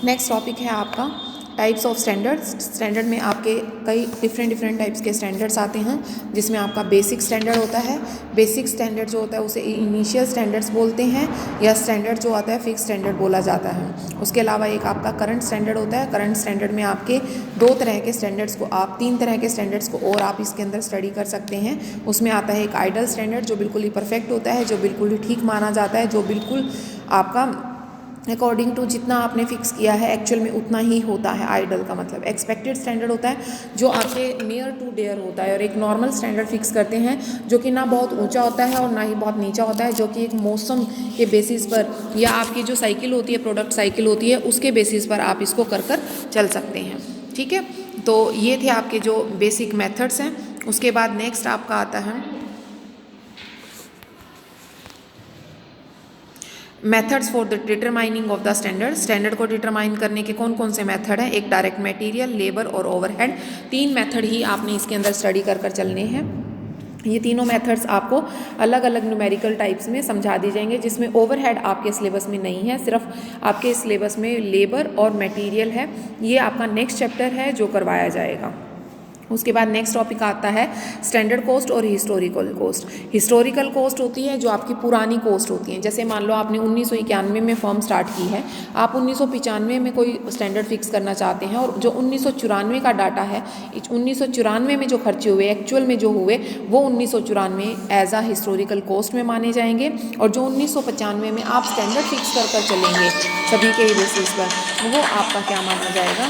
Next topic है आपका types of standards. Standard में आपके कई डिफरेंट टाइप्स के स्टैंडर्ड्स आते हैं, जिसमें आपका बेसिक स्टैंडर्ड होता है। बेसिक स्टैंडर्ड जो होता है उसे इनिशियल स्टैंडर्ड्स बोलते हैं, या स्टैंडर्ड जो आता है फिक्स स्टैंडर्ड बोला जाता है। उसके अलावा एक आपका करंट स्टैंडर्ड होता है। करंट स्टैंडर्ड में आपके तीन तरह के स्टैंडर्ड्स को और आप इसके अंदर स्टडी कर सकते हैं। उसमें आता है एक आइडल स्टैंडर्ड, जो बिल्कुल ही परफेक्ट होता है, जो बिल्कुल ही ठीक माना जाता है, जो बिल्कुल आपका अकॉर्डिंग टू जितना आपने फिक्स किया है एक्चुअल में उतना ही होता है। आइडल का मतलब एक्सपेक्टेड स्टैंडर्ड होता है, जो आपके नियर टू डेयर होता है। और एक नॉर्मल स्टैंडर्ड फिक्स करते हैं, जो कि ना बहुत ऊंचा होता है और ना ही बहुत नीचा होता है, जो कि एक मौसम के बेसिस पर या आपकी जो साइकिल होती है, प्रोडक्ट साइकिल होती है, उसके बेसिस पर आप इसको कर चल सकते हैं। ठीक है, तो ये थे आपके जो बेसिक मेथड्स हैं। उसके बाद नेक्स्ट आपका आता है methods for the determining of the standard. Standard को डिटरमाइन करने के कौन कौन से मेथड हैं? एक डायरेक्ट मटेरियल, लेबर और ओवरहेड। 3 मेथड ही आपने इसके अंदर स्टडी कर चलने हैं। ये तीनों मेथड्स आपको अलग अलग न्यूमेरिकल टाइप्स में समझा दी जाएंगे, जिसमें ओवरहेड आपके सिलेबस में नहीं है, सिर्फ आपके सिलेबस में लेबर और मटेरियल है। ये आपका नेक्स्ट चैप्टर है जो करवाया जाएगा। उसके बाद नेक्स्ट टॉपिक आता है स्टैंडर्ड कॉस्ट और हिस्टोरिकल कॉस्ट। हिस्टोरिकल कॉस्ट होती है जो आपकी पुरानी कॉस्ट होती है। जैसे मान लो आपने 1991 में फर्म स्टार्ट की है, आप 1995 में कोई स्टैंडर्ड फिक्स करना चाहते हैं, और जो 1994 का डाटा है, 1994 में जो खर्चे हुए एक्चुअल में जो हुए वो 1994 एज आ हिस्टोरिकल कॉस्ट में माने जाएंगे। और जो 1995 में आप स्टैंडर्ड फिक्स कर चलेंगे सभी के बेसिस पर, वो आपका क्या माना जाएगा?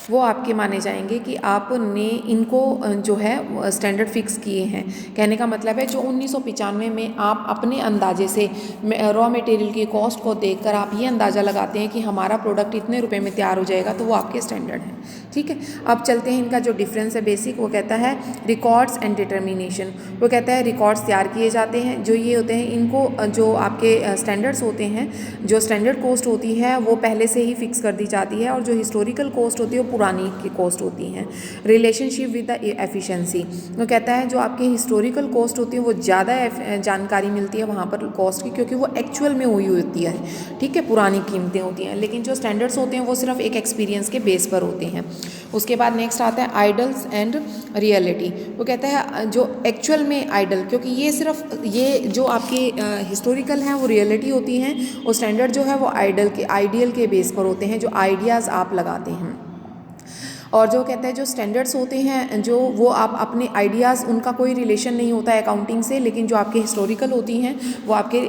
वो आपके माने जाएंगे कि आपने इनको जो है स्टैंडर्ड फिक्स किए हैं। कहने का मतलब है जो 1995 में आप अपने अंदाजे से रॉ मटेरियल की कॉस्ट को देखकर आप ये अंदाज़ा लगाते हैं कि हमारा प्रोडक्ट इतने रुपए में तैयार हो जाएगा, तो वो आपके स्टैंडर्ड हैं। ठीक है, अब चलते हैं इनका जो डिफरेंस है बेसिक। वो कहता है रिकॉर्ड्स एंड डिटर्मिनेशन। वो कहता है रिकॉर्ड्स तैयार किए जाते हैं, जो ये होते हैं इनको जो आपके स्टैंडर्ड्स होते हैं, जो स्टैंडर्ड कॉस्ट होती है वो पहले से ही फिक्स कर दी जाती है, और जो हिस्टोरिकल कॉस्ट होती है वो पुरानी की कॉस्ट होती हैं। Relationship with the efficiency. वो कहता है जो आपकी हिस्टोरिकल कॉस्ट होती है वो ज़्यादा जानकारी मिलती है वहाँ पर कॉस्ट की, क्योंकि वो एक्चुअल में हुई होती है। ठीक है, पुरानी कीमतें होती हैं। लेकिन जो स्टैंडर्ड्स होते हैं वो सिर्फ एक एक्सपीरियंस के बेस पर होते हैं। उसके बाद नेक्स्ट आता है आइडल्स एंड रियलिटी। वो कहता है जो एक्चुअल में आइडल, क्योंकि ये सिर्फ ये जो आपकी हिस्टोरिकल हैं वो रियलिटी होती हैं, और स्टैंडर्ड जो है वो आइडियल के बेस पर होते हैं, जो आइडियाज़ आप लगाते हैं। और जो कहता है जो स्टैंडर्ड्स होते हैं जो वो आप अपने आइडियाज़, उनका कोई रिलेशन नहीं होता है अकाउंटिंग से, लेकिन जो आपके हिस्टोरिकल होती हैं वो आपके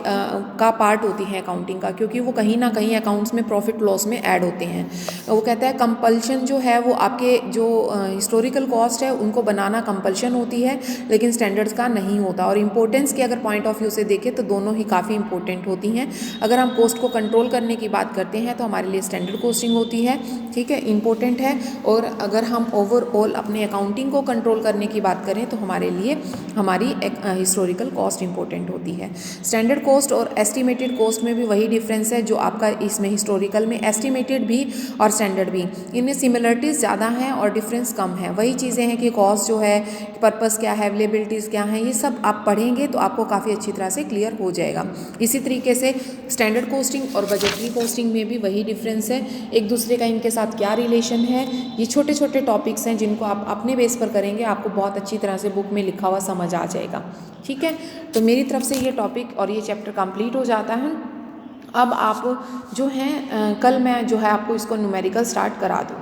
का पार्ट होती हैं अकाउंटिंग का, क्योंकि वो कहीं ना कहीं अकाउंट्स में प्रॉफिट लॉस में ऐड होते हैं। वो कहता है कंपल्शन जो है वो आपके जो हिस्टोरिकल कॉस्ट है उनको बनाना कंपल्शन होती है, लेकिन स्टैंडर्ड्स का नहीं होता। और इंपॉर्टेंस के अगर पॉइंट ऑफ व्यू से देखें तो दोनों ही काफ़ी इंपॉर्टेंट होती हैं। अगर हम कॉस्ट को कंट्रोल करने की बात करते हैं तो हमारे लिए स्टैंडर्ड कॉस्टिंग होती है, ठीक है, इंपॉर्टेंट है। और अगर हम ओवरऑल अपने अकाउंटिंग को कंट्रोल करने की बात करें तो हमारे लिए हमारी हिस्टोरिकल कॉस्ट इंपॉर्टेंट होती है। स्टैंडर्ड कॉस्ट और एस्टिमेटेड कॉस्ट में भी वही डिफरेंस है जो आपका इसमें हिस्टोरिकल में एस्टिमेटेड भी और स्टैंडर्ड भी, इनमें सिमिलरिटीज़ ज़्यादा हैं और डिफरेंस कम है। वही चीज़ें हैं कि कॉस्ट जो है, पर्पस क्या है, अवेलेबिलिटीज़ क्या हैं, ये सब आप पढ़ेंगे तो आपको काफ़ी अच्छी तरह से क्लियर हो जाएगा। इसी तरीके से स्टैंडर्ड कॉस्टिंग और बजटरी कॉस्टिंग में भी वही डिफरेंस है, एक दूसरे का इनके साथ क्या रिलेशन है। ये छोटे छोटे टॉपिक्स हैं जिनको आप अपने बेस पर करेंगे, आपको बहुत अच्छी तरह से बुक में लिखा हुआ समझ आ जाएगा। ठीक है, तो मेरी तरफ से ये टॉपिक और ये चैप्टर कंप्लीट हो जाता है। अब आप जो हैं कल मैं जो है आपको इसको न्यूमेरिकल स्टार्ट करा दूँ।